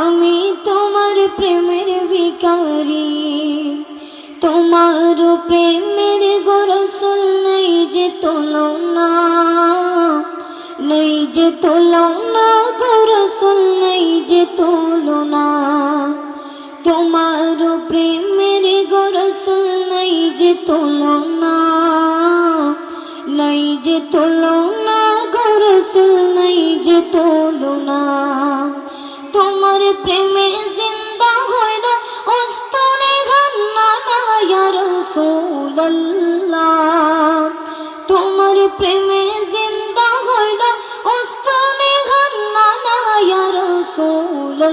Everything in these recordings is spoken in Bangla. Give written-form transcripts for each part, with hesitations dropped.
আমি তোমার প্রেমের ভিখারি, তোমার প্রেমের গো রাসূল নাই যে তুলনা, নাই যে তুলনা গো রাসূল নাই যে তুলনা। তোমার প্রেমের গো রাসূল নাই যে তুলনা, নাই যে তুলনা গো রাসূল নাই যে তুলনা। তোমার প্রেমে জিন্দা হইল অস্তরে গান্নানা ইয়া রাসূলুল্লাহ। তোমার প্রেমে জিন্দা হইল অস্তরে গান্নানা ইয়া রাসূলুল্লাহ।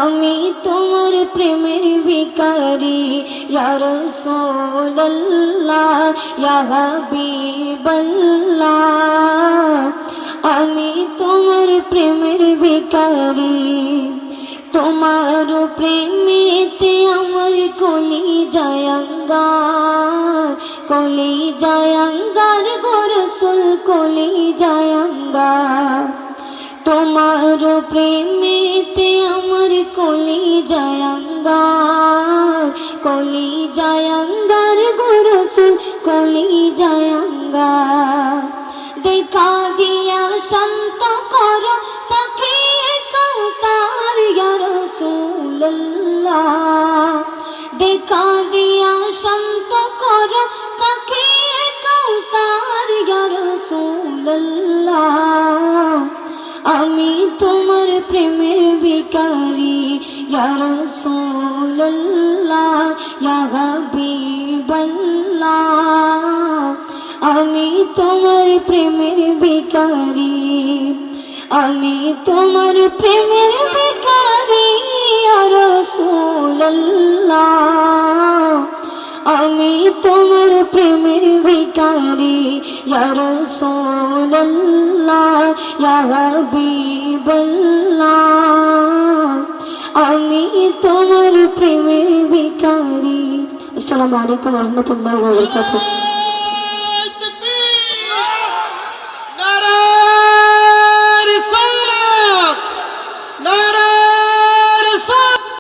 আমি তোমার প্রেমের ভিখারি ইয়া রাসূলুল্লাহ ইয়া হাবিবাল্লাহ। আমি তোমার প্রেমের ভিখারি, তোমার প্রেমেতে আমার কলিজায় আঙ্গার, কলিজায় আঙ্গার গো রাসূল কলিজায় আঙ্গার। তোমার প্রেমেতে আমার কলিজায় আঙ্গার, কলিজায় আঙ্গার গো রাসূল কলিজায় আঙ্গার। দেখা দিয়া শান্ত করো সাকিয়ে কাউসার ইয়া রাসূলুল্লাহ। দেখা দিয়া শান্ত করো সাকিয়ে কাউসার ইয়া রাসূলুল্লাহ। আমি তোমার প্রেমের ভিখারি ইয়া রাসূলুল্লাহ ইয়া হাবিবাল্লাহ। আমি তোমার প্রেমের ভিখারি, আমি তোমার প্রেমের ভিখারি ইয়া রাসূলুল্লাহ। আমি তোমার প্রেমের ভিখারি ইয়া রাসূলুল্লাহ ইয়া হাবিবাল্লাহ। আমি তোমার প্রেমের ভিখারি। আসসালামু আলাইকুম ওয়া রাহমাতুল্লাহি ওয়া বারাকাতুহু।